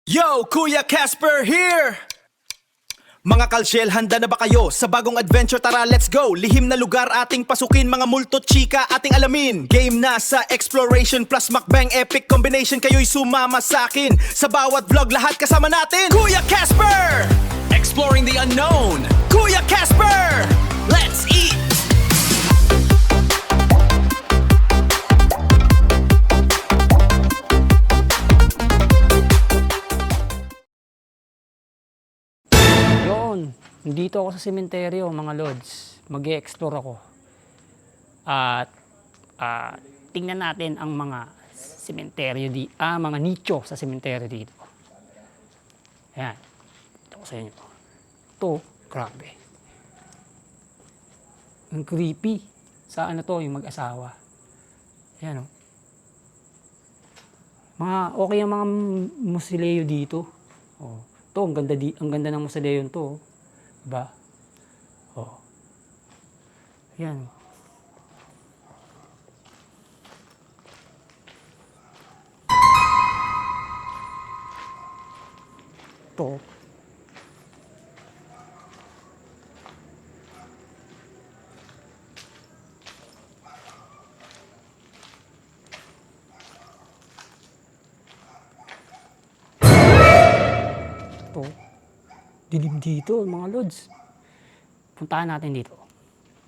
Yo, Kuya Casper here! Mga kalsyel, handa na ba kayo sa bagong adventure? Tara, let's go! Lihim na lugar ating pasukin, mga multo chika ating alamin. Game na sa exploration plus mukbang epic combination. Kayo'y sumama sa'kin sa bawat vlog, lahat kasama natin. Kuya Casper! Exploring the unknown. Kuya Casper! Let's eat! Dito ako sa sementeryo, mga lods. Mag-e-explore ako. At tingnan natin ang mga sementeryo mga nicho sa sementeryo dito. Ayan. Ito ko sa inyo. Ito, grabe. Ang creepy. Sa ano to, yung mag-asawa. Ayan o. Okay ang mga musileo dito. Oh. Ito, ang ganda ng musileo to. Diba? Oh. Yan. Ito. Ito. Dilim dito, mga lods. Puntahan natin dito.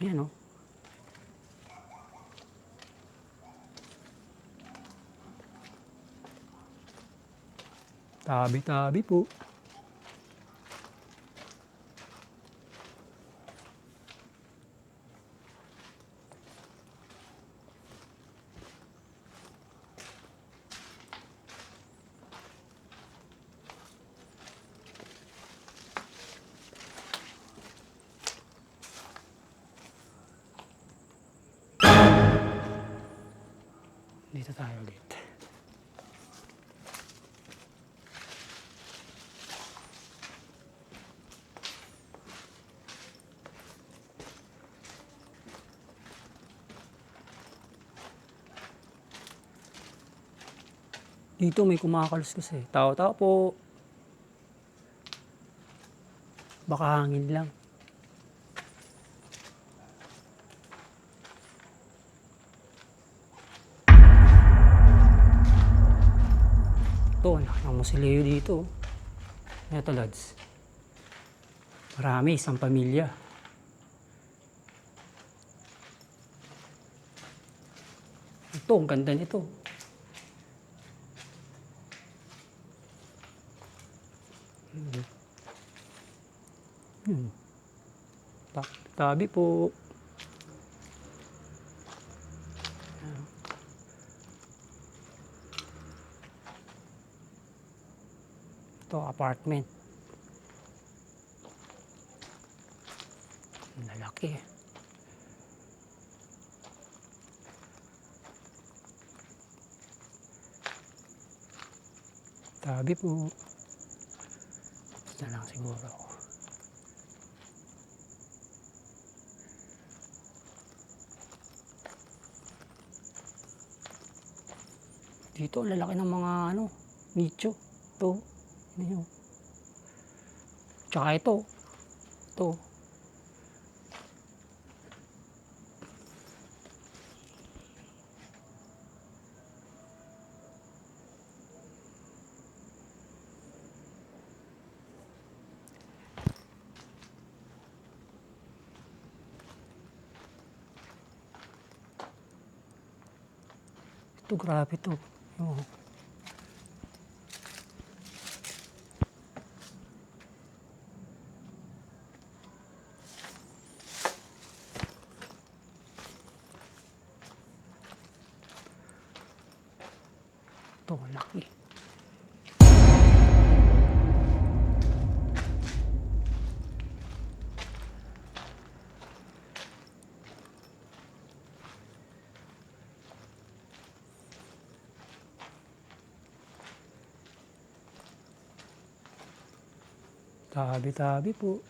Yan, oh. Tabi-tabi po. Dito tayo ulit. Dito may kumakaluskus eh. Tao-tao po. Baka hangin lang. Ito, anak ng musileo dito. Ito, lads. Marami, isang pamilya. Ito, ang ganda nito. Tabi po. Ito, apartment. Lalaki. Tabi po. Ito lang siguro ako. Dito, lalaki ng mga nicho. Ito. Ano. Tsaka ito. Ito. Ito, grabe ito. Oh. Ito, laki. Tabi-tabi po.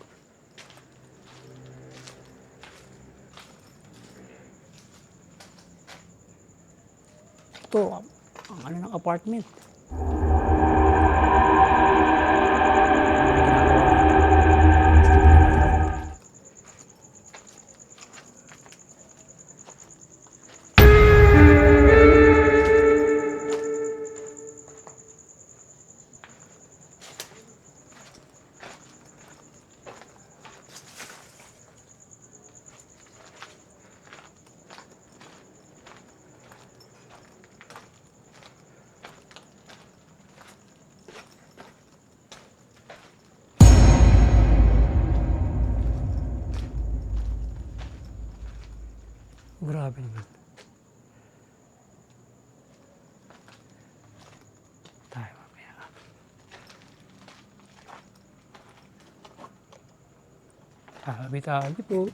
Ito, ang ng apartment. Grabe naman. Tayo mamaya. Tabi-tabi po.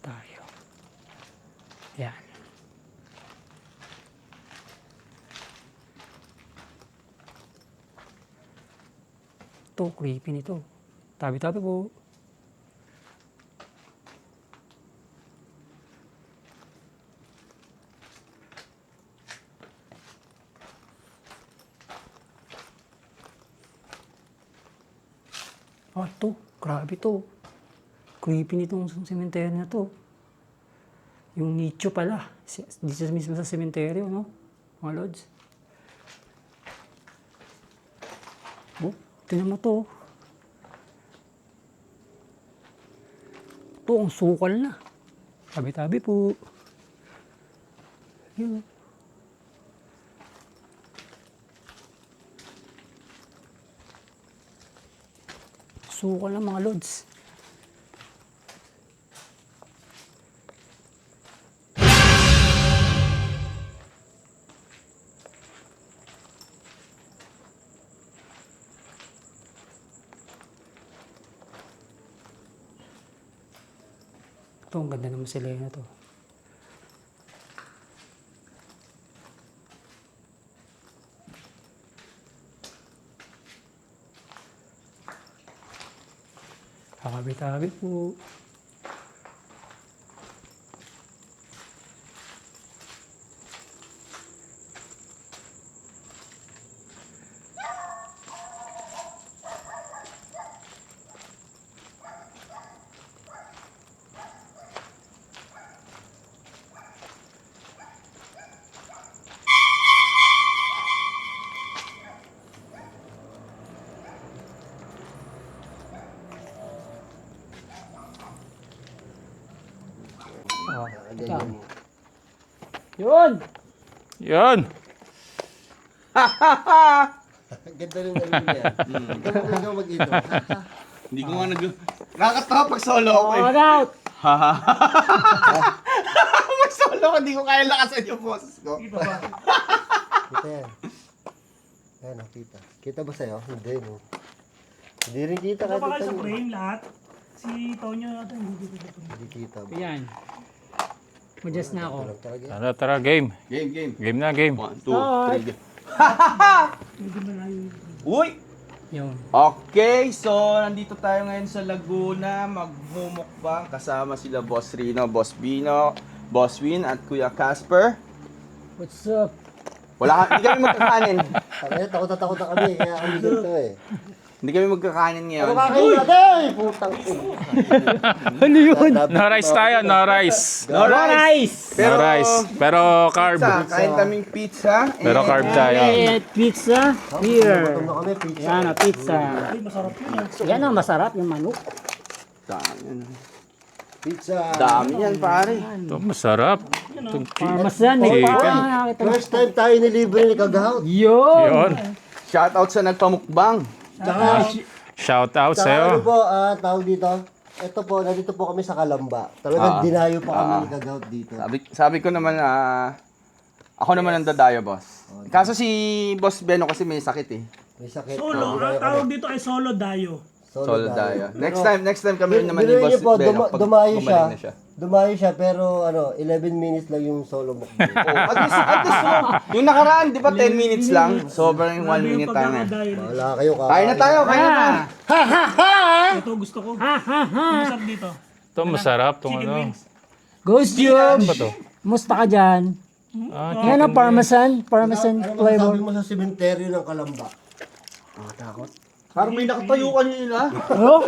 Tayo. Yan. Ito, creepy nito. Tabi-tabi po. Ah, ito. Grabe to. Creepy nitong sementeryo na to. Yung nicho pala. Dito mismo sa sementeryo, no? Mga lods. Oh, tingnan mo to. Ito, ang sukal na. Tabi-tabi po. Yun. Sukal na mga lods. Ito, ang ganda naman sila na to. Tabi-tabi po. Oh, ito. Yun! Yun! Ganda rin ano niya. Ikaw mag-ito. Hindi ko nga nakakatawa pag solo ako eh. All out! Pag solo ko, hindi ko kaya lakasan yung boses ko. Kita yan. Ayan, nakita. Kita ba sa'yo? Hindi, no? Hindi rin kita. Ito pa Kahit kayo sa ito. frame lahat. Si Tonyo natin hindi dito sa frame. Hindi kita. Ayan. Mag-adjust na ako. Ito lang talaga. Tara, tara, game. Game. Game na, game. 1, 2, 3, game. Medyo malayo yung Uy! Yun. Okay, so nandito tayo ngayon sa Laguna, magmumukbang kasama sila Boss Rino, Boss Bino, Boss Win at Kuya Casper. What's up? Hindi kami magkakanin. Takot na takot na kami. Kaya kami dito eh. Hindi kami magkakanin ngayon. Ano kakain natin? Putang ina. Ano yun? No rice tayo, no rice. No rice! No rice. Pero carb. Pizza, kain kaming pizza. Pero carb tayo. Pizza here. Gutom na kami. Pizza. Yan o, pizza. Ay, masarap yun ah. Yan ang masarap, yung manok. Dami yan. Pizza. Dami yan, pare. Ito, masarap. Parmesan, may Chicken. parang nakakita mo. First time tayo nilibre ni Kagaut. Yun! Yun. Shoutout sa nagpamukbang. Tsaka, Shout out tsaka ano sa'yo. po, tawag dito. Ito po, nandito po kami sa Kalamba. Talagang dinayo pa kami ni Kagaut dito. Sabi ko naman, ako naman ang dadayo, boss. Kaso si Boss Beno kasi may sakit eh. May sakit. Solo. Ang tawag dito ay solo dayo. Solo dayo. Pero- Next time kami naman ni Biruin Boss niyo po, Beno pag dumayo gumaling na siya. Dumayo siya, pero 11 minutes lang yung solo mo. Oh, at least, yung nakaraan, di ba 10 minutes lang? Sobrang 1 minute tayo ngayon. Wala kayo, Kain na tayo, kain na tayo. Ito gusto ko. Masarap dito. Ito, masarap. Itong Chicken ano. wings. Ghost Tube! Ba to? Musta ka dyan? Ah, Yan ang parmesan. Parmesan Ano flavor. sabi mo sa sementeryo ng Kalamba? Takot. Parang may nakatayo kanina. Oh,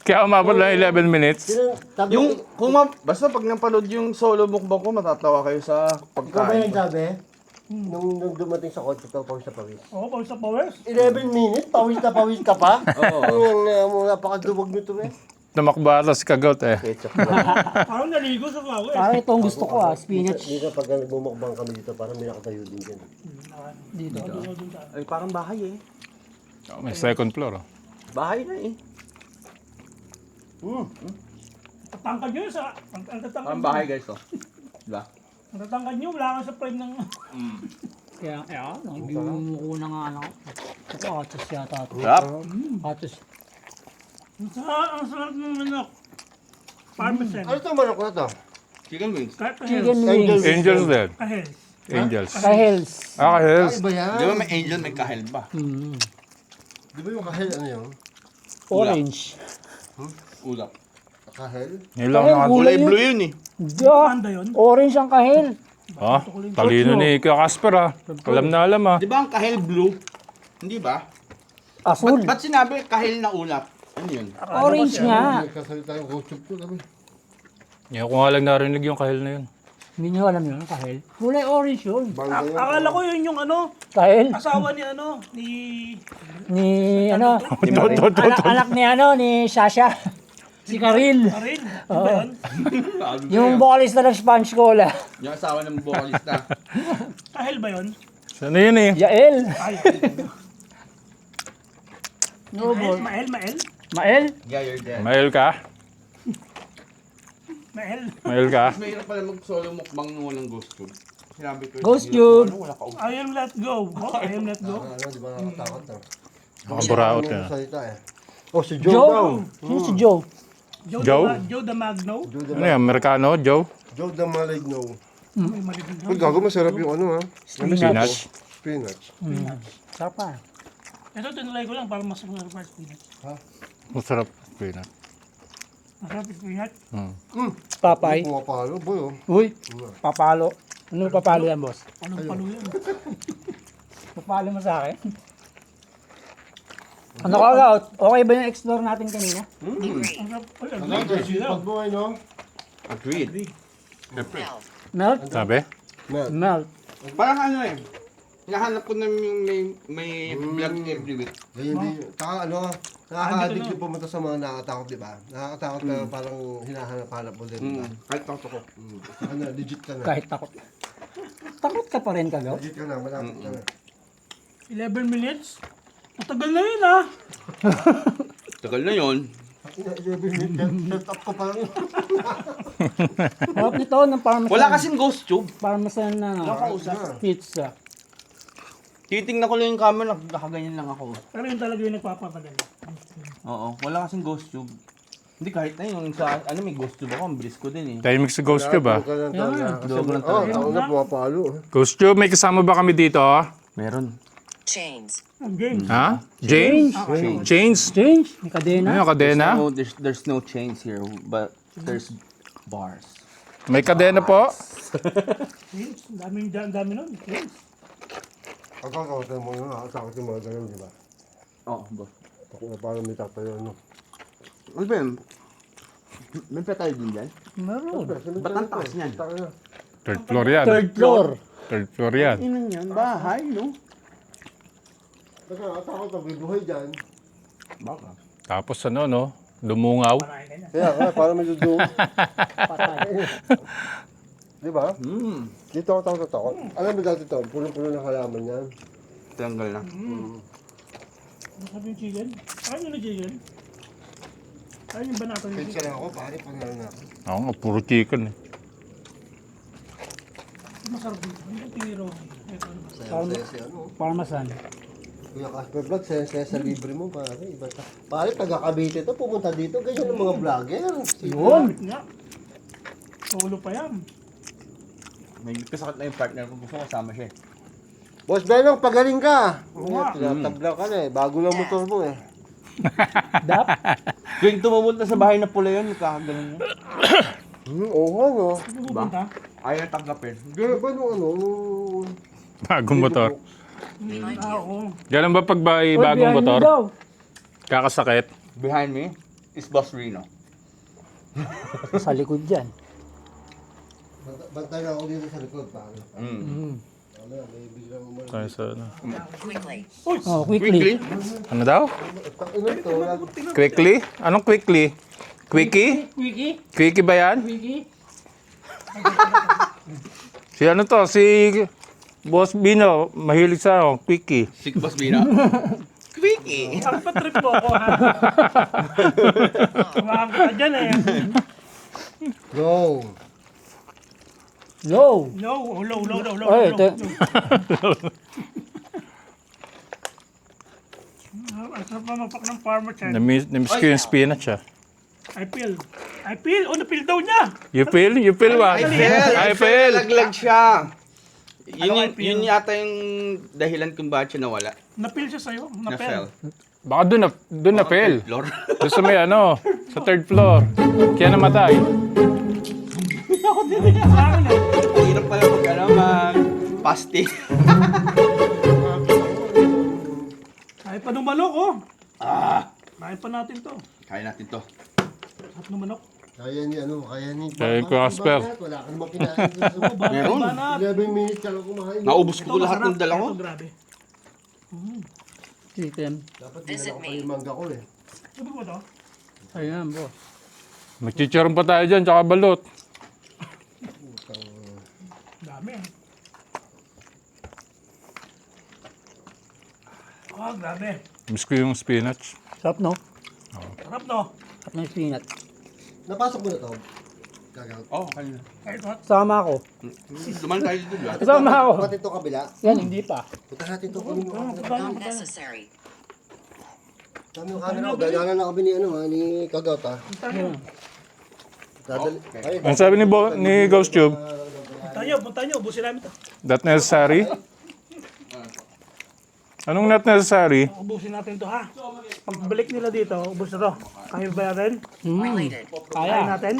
kaya umabot lang 11 minutes. Sabi, Yung, basta pag napanood yung solo mukbang ko, matatawa kayo sa ikaw ba pagkain. yung sabi? Nung dumating sa kotse to, pawis na pawis. Oo, pawis sa pawis. 11 minutes? Pawis na pawis ka pa? Oo. Yung napakadubog nito eh. Tumakbata si Kagot eh. Ketchup lang. Parang naligo sa pawis. parang ito ang gusto ko spinach. Dito pag bumukbang kami dito, parang may nakatayo din dyan. Dito. Ay, parang bahay eh. May second floor. Oh. Bahay na eh. Tatangkad nyo sa... Ang tatangkad Ang nyo. bahay guys oh. Diba? Ang tatangkad nyo, wala kang sa frame ng... Kaya, hindi mo mukuna nga ano. Ito, atos yata ito. Sarap. Atos. Ang sarap ng manok. Parmesan. Ano itong manok na to? Chicken wings. Chicken wings. Angels din. Kahel. Angels. Kahels. Kahels. Iba yan. Di ba may angel, may kahel ba? Di ba yung kahel ano yun? Orange. Ulap. Kahel? Yun lang Kahel, naman. gulay Kulay yun. blue yun eh. Panda yun. Orange ang kahel. Oh, talino ni Kuya Casper ah. Alam na alam ah. Di ba ang kahel blue? Hindi ba? Asul. Ba't sinabi kahel na ulap? Ano yun? Orange nga. Nagkasalita yung gossip ko. Sabi. Hindi ko nga lang narinig yung kahel na yun. Hindi nyo alam yun, kahel. Kulay orange yun. Bangga yun. Akala ko yun yung ano, Kahel. asawa ni ano, ni... Ni ano. Anak ni ano, ni Sasha. Si Karil. Karin. Ano ba yun? Yung vocalist na ng Sponge Cola. Yung asawa ng vocalista. Kahel ba yun? Sana yun eh. Yael. Ay, No, Mael. Mael. Yeah, you're dead. Mail ka? Mael. Mail ka? Mas mahirap pala mag-solo mukbang nung walang ghost tube. Sinabi ko Ghost hirap tube. mo, ano, wala ka I am let go. Oh, I am let go. Ano, di ba nakatakot to? Nakaburaot Ano ka. yung salita eh. Oh, si Joe, Joe. daw. Sino si Joe? Joe? Joe the Magno. Ano yan? Amerikano? Joe? Joe the Maligno. May maligno. Uy, gago masarap yung ano ha. Spinach? Spinach. Sarap pa. Ito, tinulay ko lang para mas masarap ang spinach. Masarap. Spinach. Masarap yung spinach. Papay. Pumapalo, boy oh. Uy, papalo. Ano papalo yan, boss? Palong-palo yan. Papalo mo sa akin? Ano ka out? Okay ba yung explore natin kanina? Ang sarap. Ay, ang Ano, sipag mo eh, no? Agreed. Melt? Sabi? Melt. Parang ano eh. Hinahanap ko na yung may vlog every week. Ganyan din. Taka ano, nakaka-addict yung pumunta sa mga nakakatakot, di ba? Nakakatakot ka parang hinahanap-hanap mo din, di ba? Kahit takot ako. Ano, legit ka na. Kahit takot. Takot ka pa rin, Kagaw? Legit ka na, malapit ka na. 11 minutes? Matagal na yun ah. Tagal na yun. Set up ko pa lang yun. Harap nito ng parmesan. Wala kasing ghost tube. Parmesan na pizza. Titingnan ko lang yung camera, nakaganyan lang ako. Pero yun talaga yung nagpapapadala. Oo, wala kasing ghost tube. Hindi kahit na yung sa, ano may ghost tube ako, ang bilis ko din eh. Timing sa Ghost Cube ah. Dogo lang Oo, talaga. ako na pumapalo. Ghost Cube, may kasama ba kami dito? Meron. Chains. Ang game. Ha? James? Chains? Change. May kadena. Ano yung kadena? There's no chains here, but there's bars. May kadena po? Games. Ang dami nun. Games. Pagkakawat mo yun, nakakatakot yung mga ganun, di ba? Oo, boss. Ako na parang may tatayo, ano. Ano ba yun? May pa tayo din dyan? Meron. Ba't ang taas niyan? Third floor yan. Third floor. Third floor yan. Inan yan, bahay, no? Kasi nakakatakot ang bibuhay dyan. Baka. Tapos ano no? Dumungaw. Kaya nga, parang may dudu. Patay. Di ba? Hmm. Dito ako takot. Alam mo dati to, puno-puno ng halaman yan. Tanggal na. Ano sabi yung chicken? Ayun yung chicken. Ayun yung banata yung Kaya chicken. lang ako, pare, panalo na ako. Oo nga, puro chicken eh. Masarap dito. Ang tiro. Ito ano ba? Saya-saya si ano. Parmesan. Kuya Casper Vlog, saya-saya sa libre mo, pare. Iba ta. Pare, taga Cavite to, pumunta dito. Ganyan ang mga vlogger. Yun. Nga. Solo pa yan. May kasakit na yung partner ko. Gusto ko kasama siya eh. Boss Benong, pagaling ka. nga. Tinatabla ka na eh. Bago lang motor mo eh. Dap. Tuwing tumumunta sa bahay na pula yun, kakagalan niya. Oo nga no. Pupunta. Ayaw tanggapin. Gano'n ba nung ano, nung... Bagong motor. Oo. Ganun ba pag bagong Behind me motor? daw. Kakasakit? Behind me is Boss Reno. Sa likod dyan. Bantay na ako dito sa likod, pare. Ano, may biglang umano. Tayo sa ano. Quickly. Oh, quickly. Ano daw? Ino to, Quickly? Anong quickly? Quickie? Quickie? Quickie ba yan? Quickie? Si ano to? Si Boss Bino. Mahilig sa ano, quickie. Si Boss Reno. Quick! Ang patrip mo ako, ha? Tumahan kita dyan eh. Go! Low! Low, low, low, low, low, Ay, low. ito. Ang sarap na magpak ng farmer child. Namiss ko yung spinach ah. I feel. Oh, na-feel daw niya. You feel what? I feel. Laglag siya. Ano, Yun yata yung dahilan kung bakit siya nawala. Na-feel siya sa'yo. Na-fell. Baka doon na fail. Floor. Doon sa may sa third floor. Kaya namatay. Ako din niya sa akin eh. Ang hirap pala mag-pasti. Kaya pa ng manok, oh. Kaya pa natin to. Kaya natin to. Sarap ng manok. Kaya ni kaya ni... Kaya ko, Asper. Wala ka namang kinain. Meron. Banat. 11 minutes ka lang kumain. Naubos Ito ko lahat masarap. ng dala ko. Ito grabe. Chicken. Dapat dinala ko pa yung mangga ko eh. Sabi mo to? Ayan, boss. Magchicharon pa tayo dyan, tsaka balot. Dami. Oh, grabe. Miss ko yung spinach. Sarap, no? Sarap, no? Sarap ng spinach. Napasok mo na to. Gagaw. Oh, kanina. Kahit what? Sama ako. Duman tayo dito ba? Sama ako. Pati ito kabila. Yan, hindi pa. Punta natin ito kami mo. Necessary. Kami yung camera ko. Gagana na kami ni Kagaw ta. Dadali. Ay, Ang sabi ni Ghost Tube, Punta nyo. Ubusin namin to. not necessary. Anong not necessary? Ubusin natin to, ha? Pagbalik nila dito, ubus na to. Kaya ba natin? Related. Kaya natin?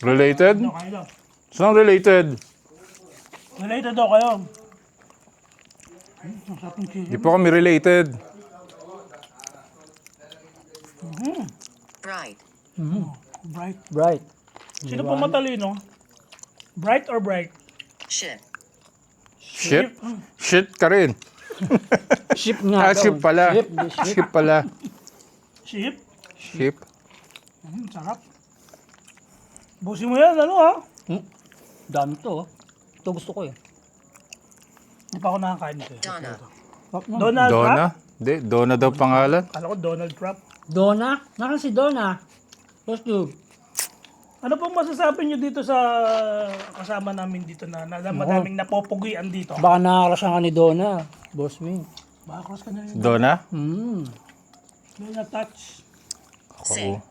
Related? No, kaya daw. Saan related? Related daw kayo. Ang sarap ng chicken. Di po kami related. Bright. Bright. Bright. Sino pong matalino? Bright or bright? Ship. Shit? Shit ka rin. Ship nga. Ship pala. Ship, hindi ship. Ship pala. Sheep? Ship. Sarap. Busin mo yan, ano ha? Dami to, oh. Ito gusto ko, eh. Hindi pa ako nakakain nito. Donna. Sarap na. Donald Trump? Donna? Hindi, Donna daw pangalan. Kala ko Donald Trump. Donna? Nasaan si Donna? Boss Tube. Ano pong masasabi nyo dito sa kasama namin dito na madaming napopugian dito? Baka nakakarasan ka ni Donna. Boss Wing. Baka cross ka na rin. Donna? May na-touch. Oo.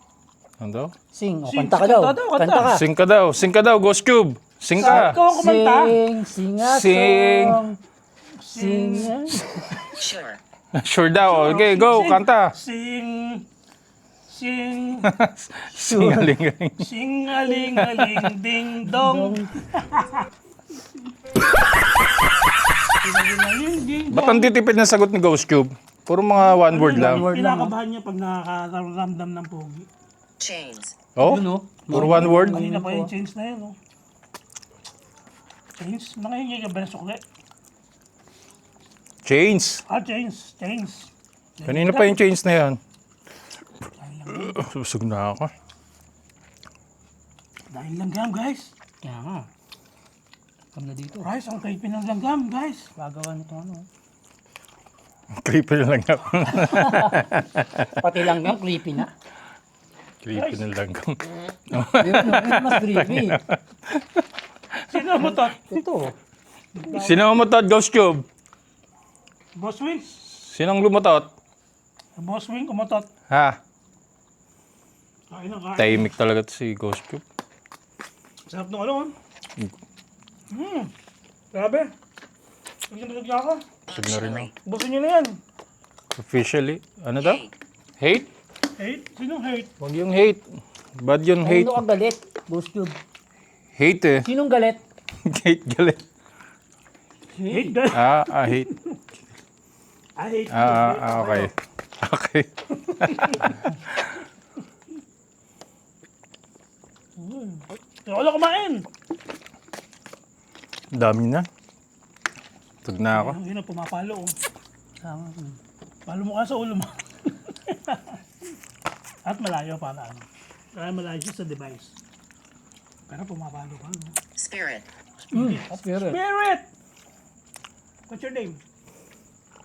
Ano daw? Sing. O, Sing, kanta ka sing, daw. kanta daw, kanta. Kanta ka. Sing ka daw. Sing ka daw, Ghost Cube. Sing ka. Ikaw ang kumanta. Sing a Sing. song. Sing a... Sure. Sure daw. Okay, go. Sing. Kanta. Sing. Singaling. Sing-aling-aling, ding-dong. Sing-aling-aling, ding-dong. Ba't ang titipid na sagot ni Ghost Cube? Puro mga one word lang. Kinakabahan niya pag nakakaramdam ng pogi. Chains. Oh? Yun, oh. Puro one word? Kanina pa yung chains na yun, oh. Chains? Nangahingi ka ba ng sukli? Chains. Chains. Chains. Kanina pa yung chains na yan. Susog na ako. Dahil langgam, guys. Kaya nga. Kam na dito. Guys, ang creepy ng langgam, guys. Gagawa nito ano. Creepy na lang ako. Pati lang nga, creepy na. Creepy na lang ako. Yun, mas creepy. Sino mo to? Ito. Sino ang umutot, Ghost Cube? Boss Wing? Sinong lumutot? Boss Wing, kumatot. Ha? Kain na, kain. Tahimik talaga to si Ghost Cube. Sarap ng ano, ah. Grabe. Pagkakas ako. Busog na rin ako. Busin nyo na yan. Officially. Ano daw? Hate? Hate? Sinong hate? Huwag yung hate. Bad yung hate. Ano ka galit? Ghost Tube. Hate eh. Sinong galit? Hate galit. Hate, guys. Hate. I hate you. Okay. Okay. Wala kumain. Dami na. Tug na ako. Ang ina, pumapalo. Oh. Palo mo ka sa ulo mo. At malayo para ano. Kaya malayo siya sa device. Pero pumapalo ka. No? Spirit. Spirit. Spirit! What's your name?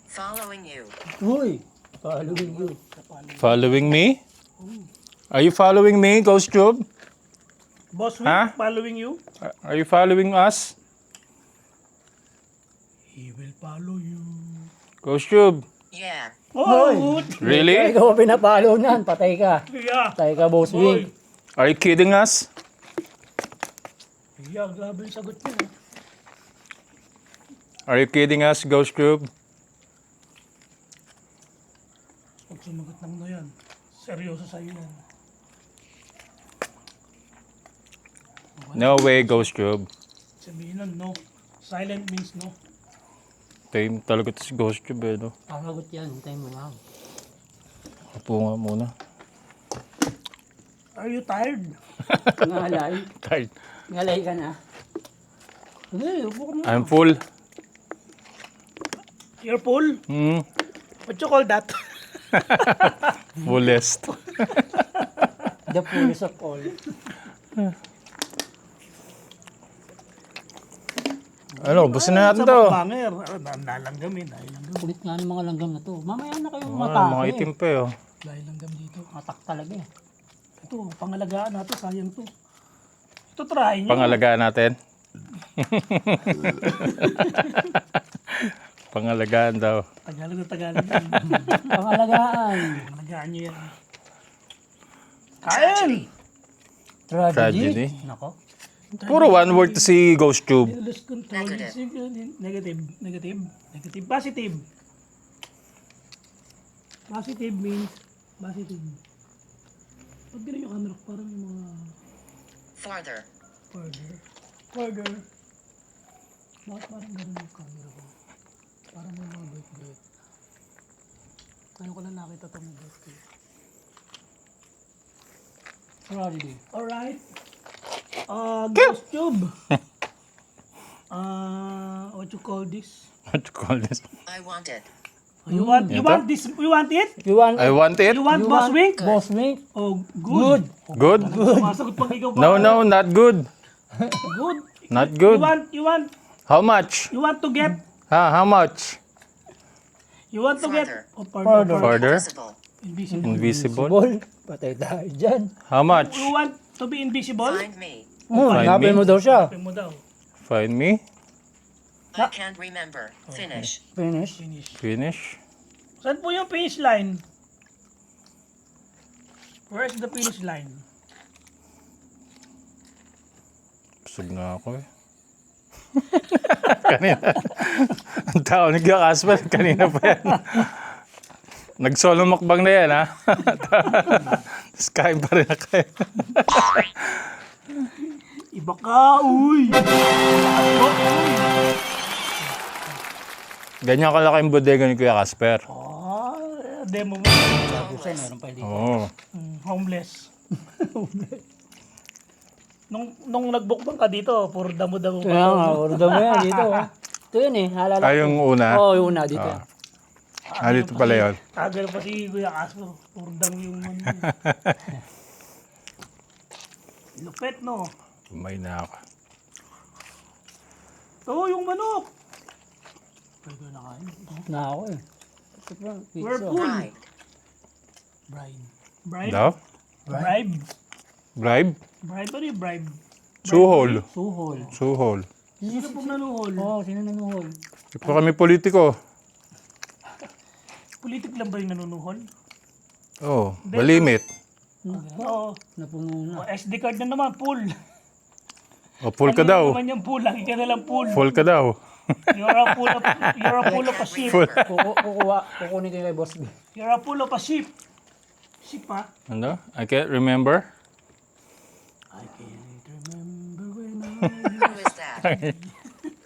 Following you. Uy. Following you. Following me? Are you following me, Ghost Tube? Boss Wing, Huh? following you. Are you following us? He will follow you. Ghost Tube? Yeah. Oh, Really? Ikaw ang pinapalo nan. Patay ka. yeah. Patay ka, Boss Boy. Wing. Are you kidding us? Yeah, grabe yung sagot niya. Are you kidding us, Ghost Tube? Pag sumagot ng no yan, seryoso sa'yo yan. No way, Ghost Tube. Sabihin nun, no. Silent means no. Time talaga to si Ghost Tube, eh, no? Pakagot yan. Hintayin mo lang. Upo nga muna. Are you tired? Ngalay. Tired. Ngalay ka na. Hindi, upo ka na. I'm full. You're full? Hmm. What you call that? Fullest. The fullest of all. Ano, busin na natin to. Banger. Nalanggamin. Kulit nga ng mga langgam na to. Mamaya na kayong Ah, matake. mga itim pa, oh. Dahil langgam dito. Matak talaga eh. Ito, pangalagaan natin. Sayang to. Ito, try nyo. Pangalagaan natin. Pangalagaan daw. Tagalog na Tagalog yan. Pangalagaan. Pangalagaan nyo yan. Kain! Tragedy. Nako. Puro one word to si Ghost Tube. Lose control. Negative. Negative. Negative. Negative. Positive. Positive means positive. Pag ganun yung camera, parang yung mga Farther. further. Further. Bakit parang ganun yung camera ko? Parang may mga break-break. Ngayon ko lang nakita itong break-break. Tragedy. Alright. Ghost Tube. What you call this? What you call this? I want it. You want this? You want it? You want I want it. You want Boss Wing? Boss Wing? Oh, good. Good? Sumasagot pag ikaw pa. No, not good. Good. Not good. How much? You want to get, How much? you want to get, Farther. oh, pardon. Further? Visible. Invisible. Invisible? Ball. Patay tayo dyan. How much? You want to be invisible? Find me. Hanapin me? mo daw siya. Sabi mo daw. Find me? I can't remember. Finish. Finish. Finish. Finish? Saan po yung finish line? Where is the finish line? Busog na ako, eh. Kanina. Ang tao ni Kuya Casper, kanina pa yan. Nag-solo makbang na yan, ha? Tapos kain pa rin ako, eh. Iba ka, uy! Ganyan kalaki yung bodega ni Kuya Casper. Demo mo. Oo. Homeless. Nung nagbukbang ka dito, puro damo-damo Kaya nga, orda mo yan dito. Ito yun eh. Halala. Ay, yung una. Oo, yung una dito. Dito pala yun. Tagal pa si Kuya Casper. Puro damo yung ano. Lupet, no? May na ako. Oo, yung manok. Na ako eh. Ito pa, We're pizza. full. Bride. Bribe. Bribe? Daw? Bribe? Bribe? Bribe? Ano yung bribe? Suhol. Suhol. Suhol. Sino pong nanuhol? Oo, sino nanuhol? Di pa kami politiko. Politik lang ba yung nanunuhol? Oo. Balimit. Oo. Napuno na. O, SD card na naman, full. O, full ka Ano daw. naman yung full? Lagi ka na lang full. Full ka daw. You're a full of a sheep. Kukunin kayo kay Boss B. You're a full of a sheep. Sheep, ha? Ano? I can't remember. I can't remember when Who is that?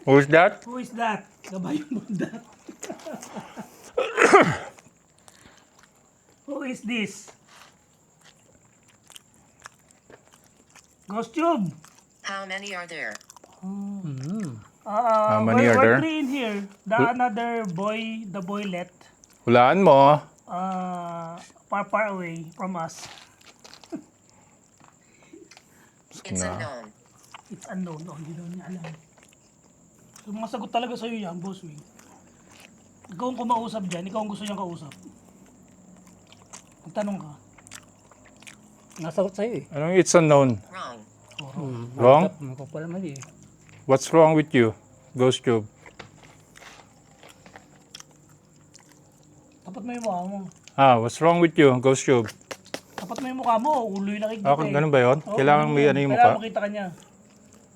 Who's that? Who is that? Kabayo mo that. Who is this? Ghost Tube. How many are there? How many are we're there? three in here. The another boy, the boylet, Hulaan mo. far away from us. It's unknown. It's unknown. Oh, hindi daw niya alam. So, mga sagot talaga sa'yo yan, Boss Wing. Ikaw ang kumausap dyan. Ikaw ang gusto niyang kausap. Magtanong ka. Nasagot sa'yo eh. Anong it's unknown? Wrong. Wrong? Ano pa pala mali eh. What's wrong with you, Ghost Cube? Tapat mo yung mukha mo. What's wrong with you, Ghost Cube? Tapat mo yung mukha mo. Ulo yung nakikita Okay, ganun ba yun? Oo, Kailangan may ano yung Kailangan mukha? makita ka niya.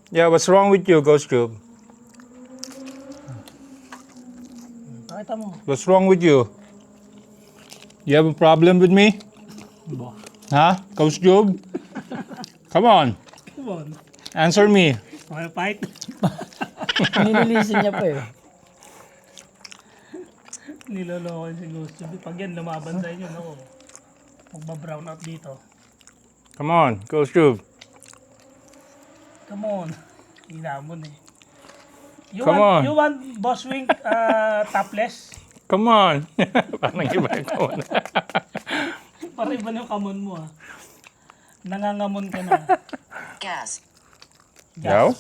Yeah, what's wrong with you, Ghost Cube? Nakita mo. What's wrong with you? You have a problem with me? Huh? Ghost Cube? Come on, Come on. answer me. Okay, fight. Nililisin niya pa eh. Niloloko si Ghost Tube. Pag yan, lumaban sa inyo, no? Magbabrown out dito. Come on, Ghost Cube. Come on. Hinamon eh. Come on. You want Boss Wing topless? Come on. Parang iba ito. Para iba na yung kamon mo ah. Nangangamon ka na. Gas. Yaw?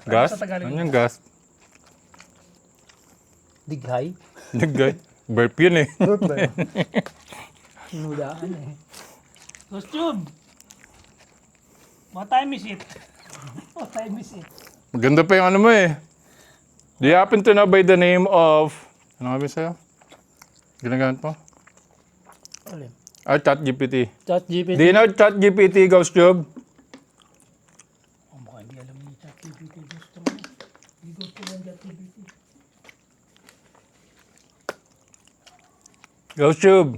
Gas? Sa Tagalog. Ano yung gas? Dighay. Nagay. Burp yun eh. Sinudaan eh. Ghost Tube. What time is it? What time is it? Maganda pa yung ano mo eh. Do you happen to know by the name of... Ano nga ba sa'yo? Ginagamit mo? Alin? ChatGPT. ChatGPT. Do you know ChatGPT, Ghost Cube? Oh, baka hindi alam ni ChatGPT. Gusto mo. Hindi gusto mo ng ChatGPT. Ghost Cube.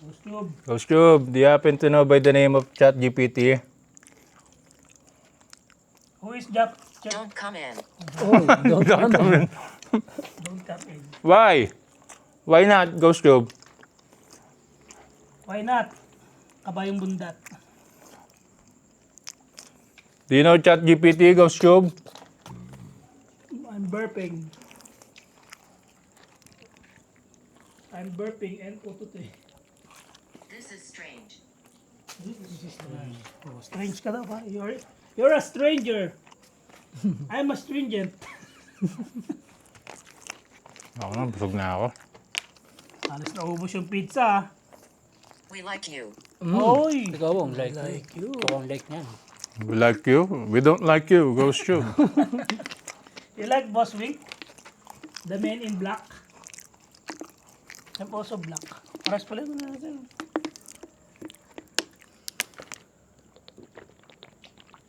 Ghost Tube. Ghost Cube, do you happen to know by the name of ChatGPT? Who is Jack? Don't come in. Oh, don't come in. Don't come in. Why? Why not, Ghost Cube? Why not? Kabayong bundat. Do you know ChatGPT, Ghost Cube? I'm burping. I'm burping and pututoy. This is strange. Oh, strange ka daw ha? You're a stranger. I'm a stringent. Ako na, busog na ako. Alas na ubos yung pizza. We like you. Oy! Ikaw ang like you. Ikaw ang like niyan. We like you. We don't like you, Ghost Cube. You like Boss Wing? The man in black? I'm also black. Paras pala ito natin.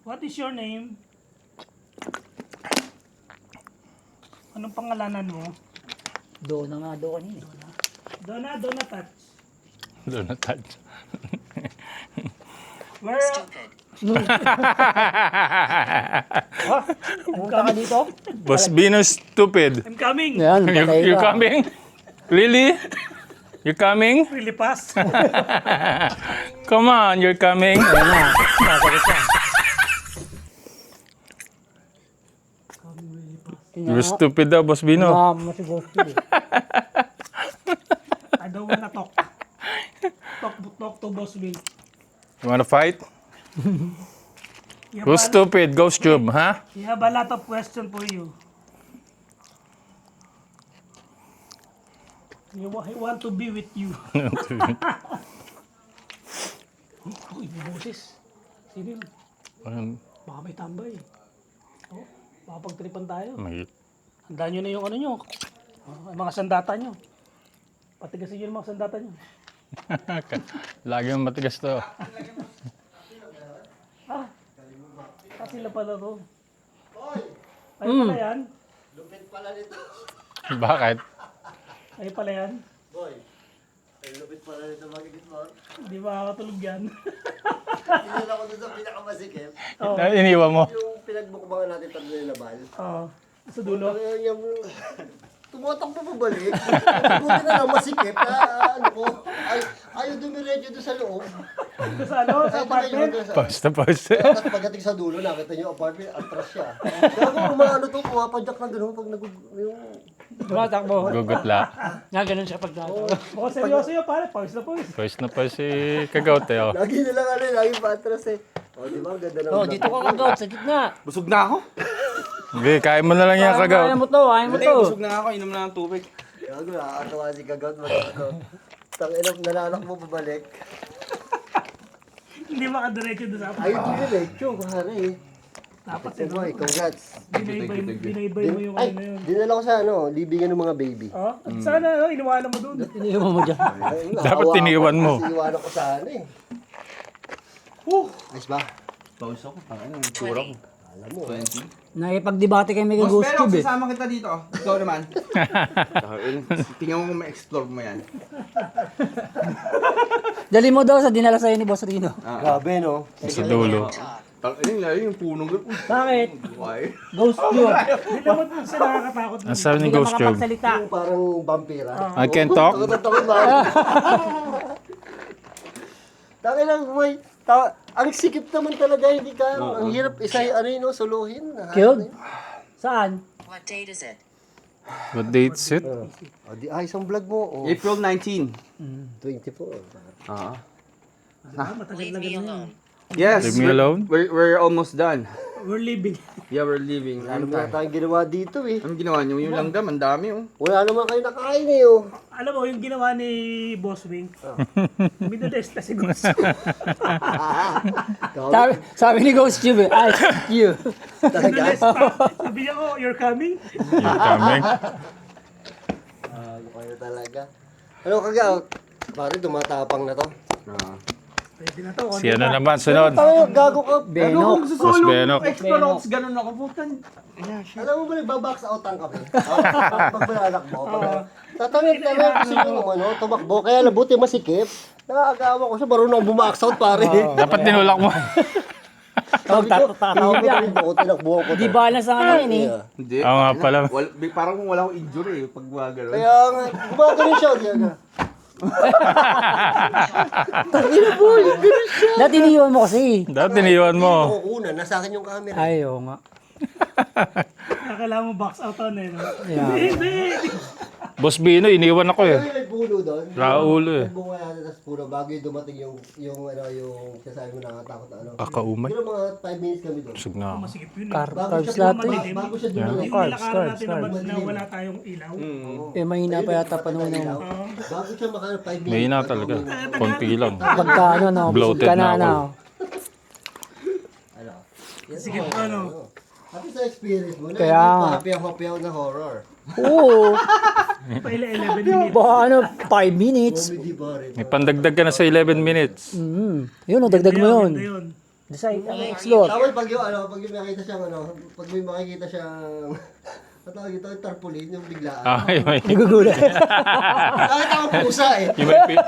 What is your name? Anong pangalanan mo? Do na nga do kanina. Donna Touch. Doon na touch. Where? Stupid. Pumunta ka dito? Boss Bino stupid. I'm coming. Yan, patay You're ka. coming? Really? You're coming? Really fast. Come on, you're coming. Ayan na. Nasagot siya. You're stupid daw, Boss Bino. Mo si Ghost Cube eh. I don't wanna talk. Talk to Boss Wing. You wanna fight? You have, Who's stupid? Ghost Cube, huh? you have a lot of questions for you. He want to be with you. Uy, may boses. Sino yun? Baka may tambay. Oh, baka pagtripan tayo. May Handaan nyo na yung ano nyo. Oh, mga sandata nyo. Patigasin nyo yung mga sandata nyo. Lagi yung matigas to. Sila pala to. Ay pala yan. Lupit pala nito. Bakit? Ay pala yan. Boy, ang lupit pala nito magilit mo. Hindi makakatulog yan. Ilan ako doon sa pinakamasikip. Iniwan mo. Yung pinagbukbangan natin tatlo yung labal. Oo. Sa dulo. Tumatakbo pa balik. Buti na lang masikip na ano ko. Ayaw dumiretso doon sa loob. Ito sa ano? Sa apartment. Pause na pause. Tapos pagdating sa dulo, nakita niyo apartment, atras siya. Kaya kung umaano to, pumapadyak na gano'n pag yung... Tumatakbo. Gugutla. Nga ganun siya pag nato. O, seryoso yun pare. Pause na pause. Pause na pause si Kagaute. Oh. Lagi nilang ano, lagi paatras eh. O, di ba? Ang ganda ng Oh, dito ka kagaw sa gitna. Busog na ako. Okay, kaya mo na lang yan, Kaya Kagaute. mo to, ayaw mo Hindi, to. busog na ako. Inom na ng tubig. Gago, nakakatawa si Kagot. Tanginap, nalanak mo pabalik. Hindi makadiretso doon sa Ay, hindi diretso, pare. dapat Boy, congrats. binaybay mo yung Ay, ano na yun. dinala ko sa libingan ng mga baby. Oh, at sana iniwanan mo doon. Iniwan mo dyan. Dapat tiniwan mo. Kasi iwanan ko sana eh. Nice ba? Pause ako. Ano yung tura ko? Alam mo. 20. Nakipagdebate kami kay Boss Ghost Pero, Cube eh. sasama kita dito. Ikaw naman. Tingnan mo kung ma-explore mo yan. Dali mo daw sa dinala sa'yo ni Boss Rino. Grabe, no? Sa dulo. Yung punong gano'n. Bakit? Why? Ghost Cube. Hindi naman siya nakakatakot. Ang sabi ni Hindi ka Ghost Cube, makapagsalita. Yung parang vampira. I can talk. Takot ba? Takot lang, boy. Ang sikip naman talaga, hindi ka. Ang hirap suluhin. Killed? Saan? What date is it? What date's it? Isang vlog mo. April 19. 24. Leave me alone. Yes. Leave me alone? We're almost done. We're leaving. Yeah, we're leaving. Ano ba tayong ginawa dito eh? Anong ginawa niyo? Yung langgam, ang dami oh. Wala naman kayo nakain eh oh. Alam mo, yung ginawa ni Boss Wing, minodesta si Ghost. Sabi ni Ghost Cube eh, I hate you. Minodesta. Sabi niya, oh, you're coming? You're coming. Ano kayo talaga? Ano kagaw? Pare, tumatapang na to. Pwede na to. Si ano naman, sunod. Tayo, gago ka. Benok. Boss Benok. Explorers, ganun ako. Putan. Alam mo ba, nagbabox outan kami? Pag balanak mo. Tatangit na lang kasi yung tumakbo. Kaya nabuti masikip. Nakakagawa ko siya, marunong akong bumax out pare. Dapat tinulak mo. Sabi ko, hindi ko rin ako tinakbuhan ko. Di balance ang ano yun eh. Hindi. Oo nga pala. Parang kung wala akong injury pag gano'n. Kaya nga, gumagano siya. Tangina boy, ganun siya. Dati iniwan mo kasi. Dapat tiniwan mo. Ako una, nasa akin yung camera. Ay, oo nga. Kailangan mo box out on eh. No? Yeah. Hindi. Boss Bino, iniwan ako eh. May puno doon. Raulo eh. Bunga natin tas puno bago yung dumating yung sasabi mo nakakatakot na ano. Kakaumay. Pero mga 5 minutes kami doon. Busog na ako. Masigip yun eh. Carbs lahat eh. Bago siya Yeah. dumating. Yung Carbs, nilakaran natin carbs. naman na wala tayong ilaw. Eh, mahina pa yata panahon ng Bago siya maka 5 minutes. May na talaga. Konti lang. pagka ano, no, busog Bloated ka na na, ako. ano. Sige po ano. At sa experience mo na, Kaya nga. pahapiyaw na horror. Oo. Paila 11 minutes. Baka ano, 5 minutes. Comedy ba rin? May pandagdag ka na sa 11 minutes. Yun, o, dagdag mo yun. Ganda yun. Decide, explore. Tapos pag yung makita siyang pag may makikita siyang patawag ito, tarpaulin, yung biglaan. Ay, may, Nagugulat. Nakita ko pusa eh. yung may,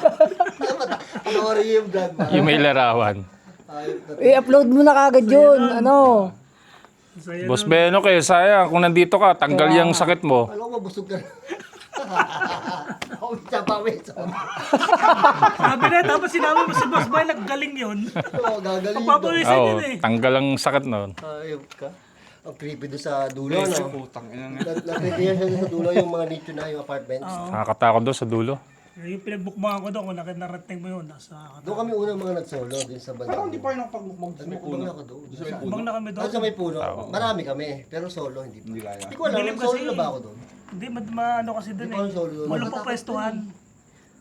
Panoorin yung vlog ba? yung may larawan. Ayop na. I-upload mo na kagad yun. Ano? Saya Boss Beno kayo, sayang. Kung nandito ka, tanggal yung sakit mo. Alam ko, busog ka na. Ako, pawis. Sabi na, tapos sinama mo si Boss Boy, naggaling yun. Oo, gagaling doon. Papawisan Oo, yun eh. tanggal ang sakit noon. Ayop ka. Ang creepy doon sa dulo, no? Putang ina nga. Nakita niya siya doon sa dulo, yung mga nicho na, yung apartments. Nakakatakot doon sa dulo. Yung pinagbukbangan ko doon, kung narating mo yun, nasa... Doon kami unang mga nagsolo, din sa banda. Parang hindi pa rin nakapagmukmag sa may puno. Ibang ako doon. Bang na kami doon. Sa may puno, marami kami, pero solo, hindi pa. Hindi kaya. Hindi ko alam, Madilim solo kasi. na ba ako doon? Hindi, ano kasi doon Hindi ko alam eh. solo doon. Walang Natatakot pupwestuhan.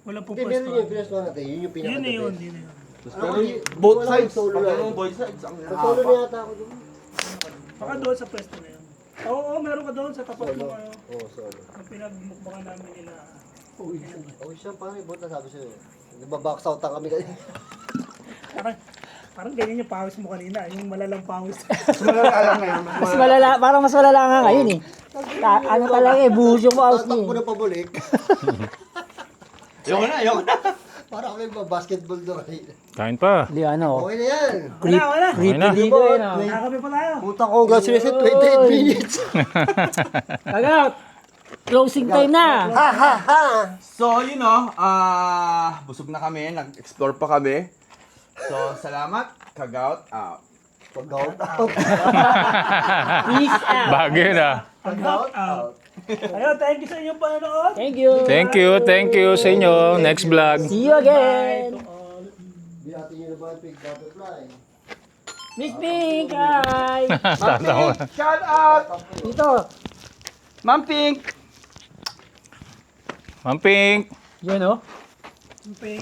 Walang Hindi, meron pupwestuhan. yung pinasuhan natin, yun yung pinaka Yun the eh yun, best. yun eh yun. Pero Both sides. Solo Pag na. ano, both sides. Ang Solo na yata ako doon. Baka doon sa pwesto na yun. Oo, meron ka doon sa tapat mo kayo. Oo, solo. Ang pinagmukbangan namin nila. Oh, siya pare, buta sabi sa'yo. Nagba-box out ang kami kanina. Parang ganyan yung pawis mo kanina, yung malalang pawis. Mas malala, parang mas malala nga ngayon eh. Ano talaga eh, buhos yung mouse Tatakbo niya. na pabalik. Ayoko na. Para kami ba-basketball doon kanina. Kain pa. Di ano, Okay na yan. Wala. creepy ligo eh no. Nakakabi pa tayo. Puta ko, congratulations, 28 minutes. Kagat! Closing time na! Ha ha ha. So, you know, busog na kami. Nag-explore pa kami. So, salamat. Kag-out out. Pag-out out. Peace out! Bagay na. Pag-out out. Ayun, thank you sa inyong panonood. Thank you! Thank you sa inyo. Next vlog. See you again! Binati nyo na ba yung pig butterfly? Miss Pink! Hi! Tatawa. Shout out! Dito! Ma'am Pink! Ma'am Pink. Yan oh. Yung pay.